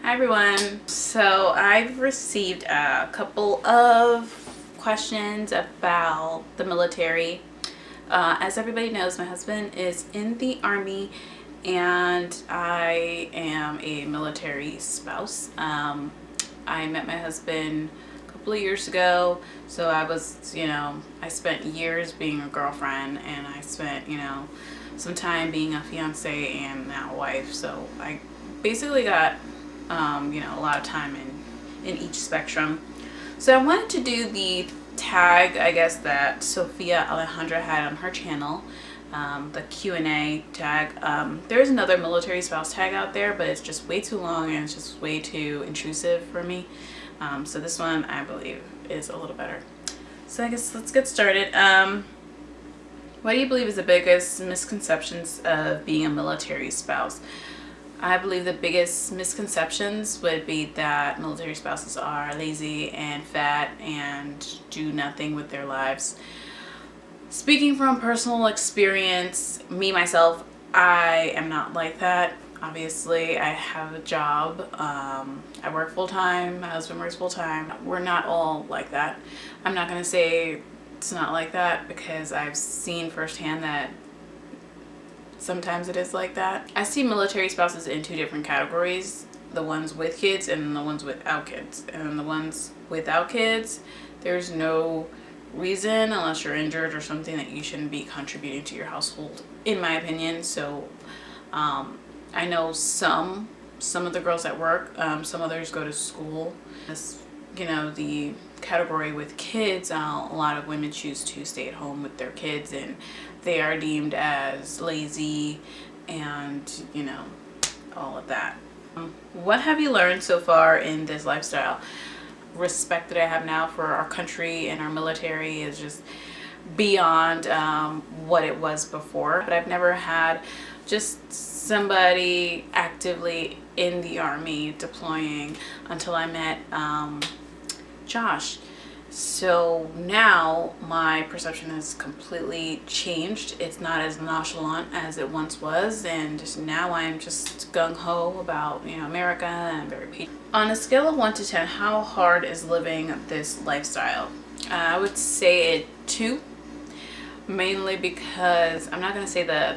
Hi everyone. So I've received a couple of questions about the military. As everybody knows, my husband is in the Army and I am a military spouse. I met my husband a couple of years ago, so I was, I spent years being a girlfriend, and I spent, some time being a fiance and now wife. So I basically got a lot of time in each spectrum. So I wanted to do the tag, I guess, that Sophia Alejandra had on her channel, the Q&A tag. There's another military spouse tag out there, but it's just way too long and it's just way too intrusive for me. So this one, I believe, is a little better. So I guess let's get started. What do you believe is the biggest misconceptions of being a military spouse? I believe the biggest misconceptions would be that military spouses are lazy and fat and do nothing with their lives. Speaking from personal experience, me, myself, I am not like that. Obviously, I have a job. I work full-time. My husband works full-time. We're not all like that. I'm not going to say it's not like that because I've seen firsthand that sometimes it is like that. I see military spouses in two different categories: the ones with kids and the ones without kids. And the ones without kids, there's no reason, unless you're injured or something, that you shouldn't be contributing to your household, in my opinion. So I know some of the girls at work, some others go to school. The category with kids, a lot of women choose to stay at home with their kids, and they are deemed as lazy and all of that. What have you learned so far in this lifestyle? Respect that I have now for our country and our military is just beyond what it was before. But I've never had just somebody actively in the Army deploying until I met Josh. So now my perception has completely changed. It's not as nonchalant as it once was, and just now I'm just gung-ho about America, and I'm very patient. On a scale of 1 to 10, how hard is living this lifestyle? I would say a 2, mainly because I'm not going to say the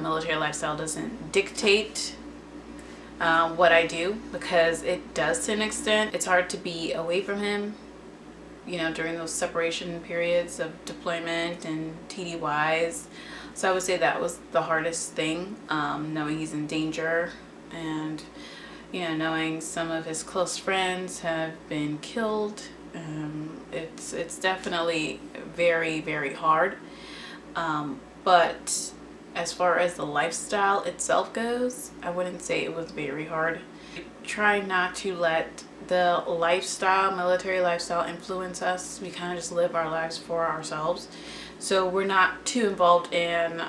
military lifestyle doesn't dictate what I do, because it does to an extent. It's hard to be away from him, during those separation periods of deployment and TDYs. So I would say that was the hardest thing, knowing he's in danger, and knowing some of his close friends have been killed. It's definitely very, very hard. But as far as the lifestyle itself goes, I wouldn't say it was very hard. Try not to let the military lifestyle influence us. We kind of just live our lives for ourselves. So we're not too involved in,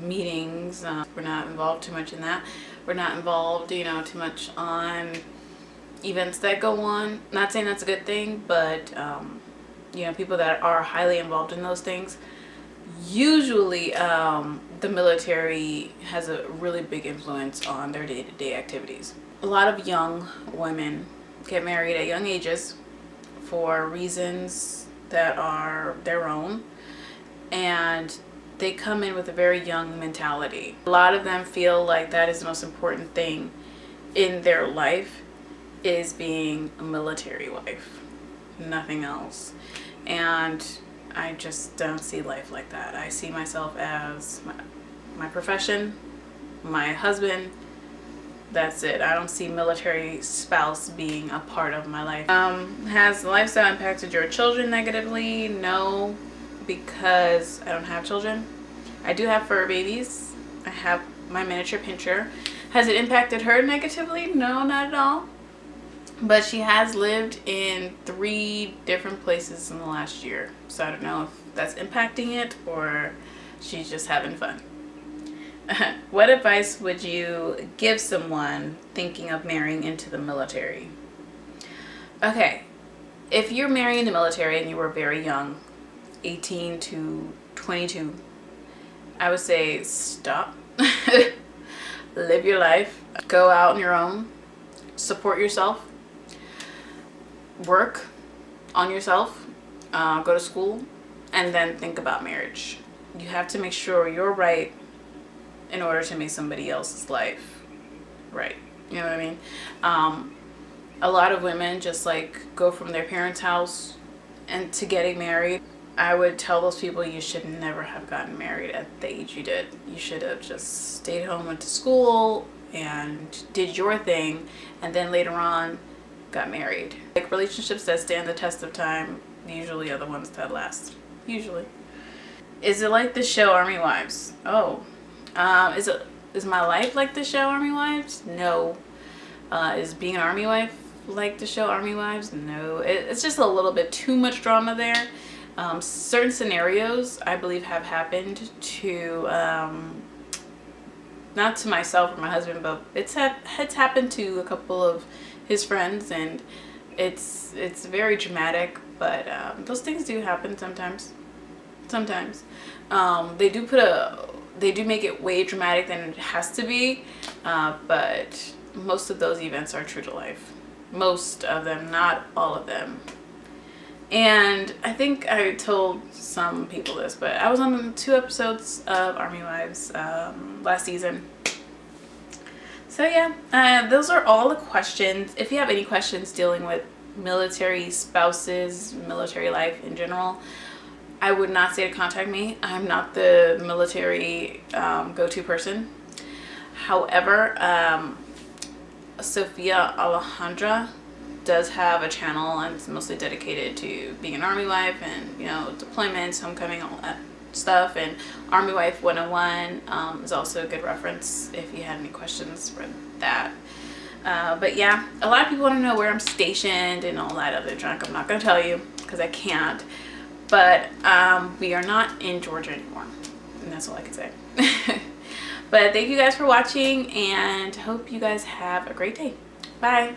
meetings. We're not involved too much in that. We're not involved, too much on events that go on. Not saying that's a good thing, but, people that are highly involved in those things, usually the military has a really big influence on their day-to-day activities. A lot of young women get married at young ages for reasons that are their own, and they come in with a very young mentality. A lot of them feel like that is the most important thing in their life, is being a military wife, nothing else. And I just don't see life like that. I see myself as my profession, my husband. That's it. I don't see military spouse being a part of my life. Has the lifestyle impacted your children negatively? No, because I don't have children. I do have fur babies. I have my miniature pinscher. Has it impacted her negatively? No, not at all. But she has lived in 3 different places in the last year. So I don't know if that's impacting it or she's just having fun. What advice would you give someone thinking of marrying into the military? Okay, if you're marrying the military and you were very young, 18 to 22, I would say stop. live your life, go out on your own, support yourself, work on yourself, go to school, and then think about marriage. You have to make sure you're right in order to make somebody else's life right. You know what I mean? A lot of women just like go from their parents' house and to getting married. I would tell those people you should never have gotten married at the age you did. You should have just stayed home, went to school, and did your thing, and then later on got married. Like, relationships that stand the test of time usually are the ones that last. Usually. Is it like the show Army Wives? Oh. Is my life like the show Army Wives? No. Is being an Army wife like the show Army Wives? No. It's just a little bit too much drama there. Certain scenarios I believe have happened to, not to myself or my husband, but it's happened to a couple of his friends, and it's very dramatic, but those things do happen sometimes. They do make it way dramatic than it has to be, but most of those events are true to life. Most of them, not all of them. And I think I told some people this, but I was on 2 episodes of Army Wives last season. So yeah, those are all the questions. If you have any questions dealing with military spouses, military life in general, I would not say to contact me. I'm not the military go-to person. However, Sophia Alejandra does have a channel, and it's mostly dedicated to being an Army wife and, you know, deployments, homecoming, all that stuff. And Army Wife 101 is also a good reference if you had any questions for that. But yeah, a lot of people want to know where I'm stationed and all that other junk. I'm not going to tell you because I can't. But we are not in Georgia anymore, and that's all I can say. But thank you guys for watching, and hope you guys have a great day. Bye.